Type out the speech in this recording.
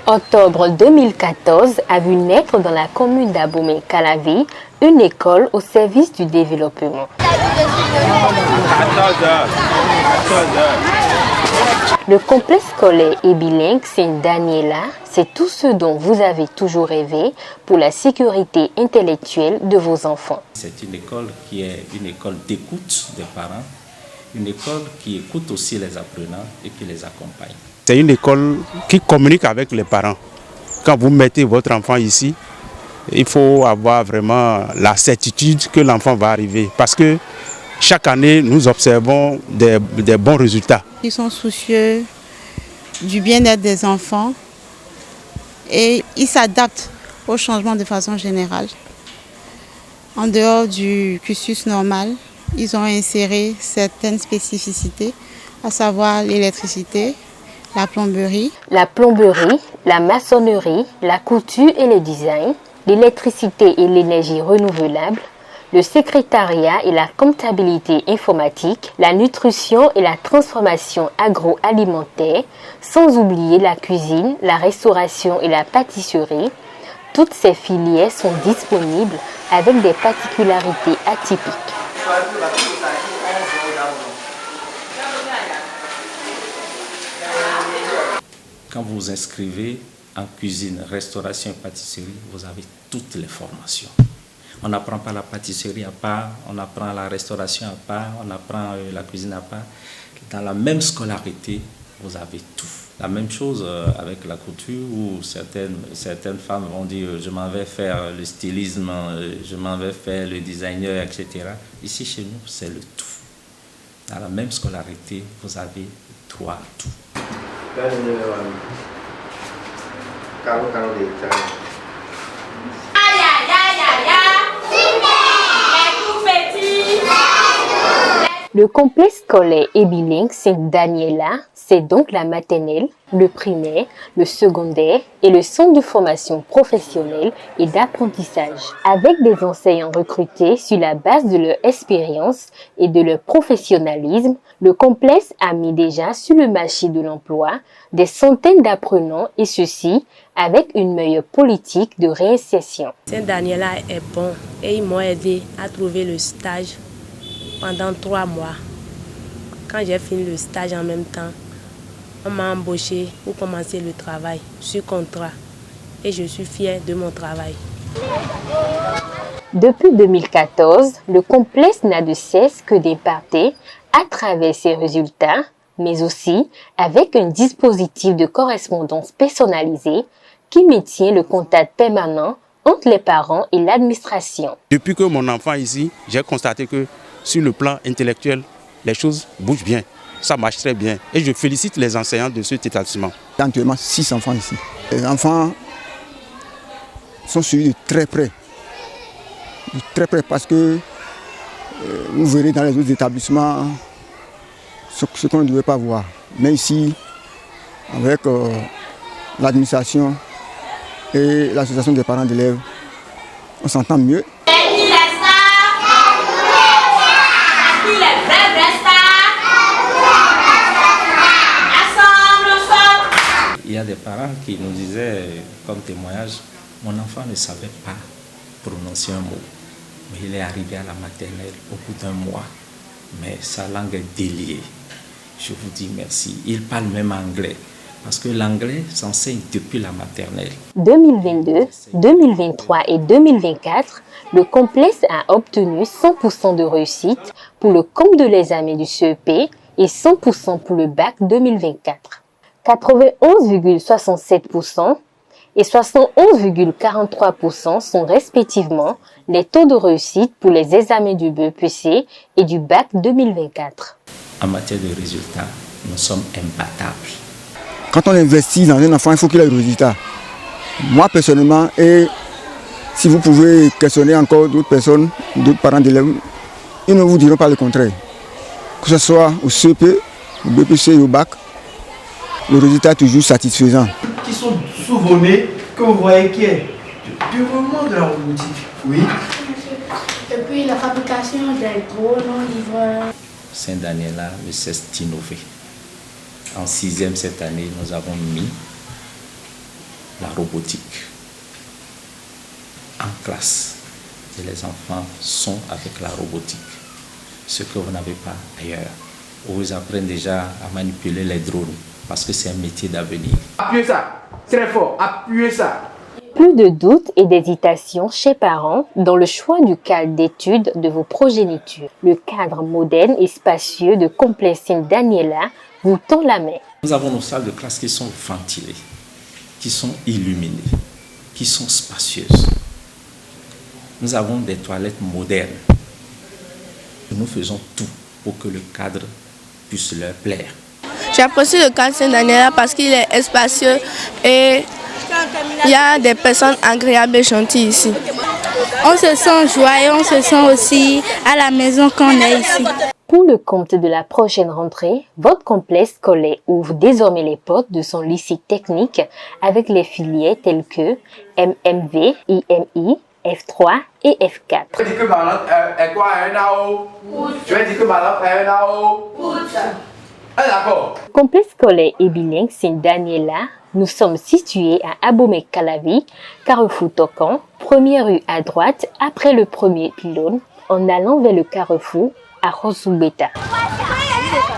Octobre 2014 a vu naître dans la commune d'Abomey-Calavi une école au service du développement. Le complexe scolaire et bilingue Sainte-Daniela, c'est tout ce dont vous avez toujours rêvé pour la sécurité intellectuelle de vos enfants. C'est une école qui est une école d'écoute des parents, une école qui écoute aussi les apprenants et qui les accompagne. C'est une école qui communique avec les parents. Quand vous mettez votre enfant ici, il faut avoir vraiment la certitude que l'enfant va arriver. Parce que chaque année, nous observons des bons résultats. Ils sont soucieux du bien-être des enfants et ils s'adaptent au changement de façon générale. En dehors du cursus normal, ils ont inséré certaines spécificités, à savoir l'électricité, la plomberie, la maçonnerie, la couture et le design, l'électricité et l'énergie renouvelable, le secrétariat et la comptabilité informatique, la nutrition et la transformation agroalimentaire, sans oublier la cuisine, la restauration et la pâtisserie. Toutes ces filières sont disponibles avec des particularités atypiques. Quand vous vous inscrivez en cuisine, restauration et pâtisserie, vous avez toutes les formations. On n'apprend pas la pâtisserie à part, on apprend la restauration à part, on apprend la cuisine à part. Dans la même scolarité, vous avez tout. La même chose avec la couture où certaines femmes vont dire je m'en vais faire le stylisme, je m'en vais faire le designer, etc. Ici chez nous, c'est le tout. Dans la même scolarité, vous avez droit à tout. Le complexe scolaire et bilingue Sainte-Daniela, c'est donc la maternelle, le primaire, le secondaire et le centre de formation professionnelle et d'apprentissage. Avec des enseignants recrutés sur la base de leur expérience et de leur professionnalisme, le complexe a mis déjà sur le marché de l'emploi des centaines d'apprenants et ceci avec une meilleure politique de réinsertion. Sainte-Daniela est bon et ils m'ont aidé à trouver le stage pendant 3 mois. Quand j'ai fini le stage en même temps, on m'a embauché pour commencer le travail sur contrat et je suis fière de mon travail. Depuis 2014, le complexe n'a de cesse que d'imparter à travers ses résultats, mais aussi avec un dispositif de correspondance personnalisée qui maintient le contact permanent entre les parents et l'administration. Depuis que mon enfant est ici, j'ai constaté que sur le plan intellectuel, les choses bougent bien. Ça marche très bien. Et je félicite les enseignants de cet établissement. Il y a actuellement 6 enfants ici. Les enfants sont suivis de très près. De très près parce que vous verrez dans les autres établissements ce qu'on ne devait pas voir. Mais ici, avec l'administration et l'association des parents d'élèves, on s'entend mieux. Il y a des parents qui nous disaient comme témoignage, mon enfant ne savait pas prononcer un mot, mais il est arrivé à la maternelle au bout d'un mois, mais sa langue est déliée. Je vous dis merci. Il parle même anglais, parce que l'anglais s'enseigne depuis la maternelle. 2022, 2023 et 2024, le complexe a obtenu 100% de réussite pour le compte de l'examen du CEP et 100% pour le bac 2024. 91,67% et 71,43% sont respectivement les taux de réussite pour les examens du BEPC et du bac 2024. En matière de résultats, nous sommes imbattables. Quand on investit dans un enfant, il faut qu'il ait le résultat. Moi personnellement, et si vous pouvez questionner encore d'autres personnes, d'autres parents d'élèves, ils ne vous diront pas le contraire. Que ce soit au CEP, au BEPC et au bac, le résultat est toujours satisfaisant. Qui sont souvent-nés, que vous voyez qui est du développement de la robotique. Oui. Et puis la fabrication des gros non-livreurs. Sainte-Daniela ne cesse d'innover. En 6e cette année, nous avons mis la robotique en classe. Et les enfants sont avec la robotique, ce que vous n'avez pas ailleurs. Où ils apprennent déjà à manipuler les drones, parce que c'est un métier d'avenir. Appuyez ça, très fort, appuyez ça. Plus de doutes et d'hésitations chez parents dans le choix du cadre d'études de vos progénitures. Le cadre moderne et spacieux de Complexe Sainte Daniela vous tend la main. Nous avons nos salles de classe qui sont ventilées, qui sont illuminées, qui sont spacieuses. Nous avons des toilettes modernes. Nous faisons tout pour que le cadre puisse leur plaire. J'apprécie le cadre Sainte Daniela parce qu'il est spacieux et il y a des personnes agréables et gentilles ici. On se sent joyeux, on se sent aussi à la maison quand on est ici. Pour le compte de la prochaine rentrée, votre complexe scolaire ouvre désormais les portes de son lycée technique avec les filières telles que MMV, IMI, F3 et F4. Tu vas dire que ma langue est quoi, un AO? Tu vas dire que ma langue est un AO? Ah, d'accord. Complexe scolaire et bilingue Sainte Daniela, nous sommes situés à Abomey-Calavi, Carrefour Tocan, première rue à droite après le premier pylône, en allant vers le carrefour à Rosubeta.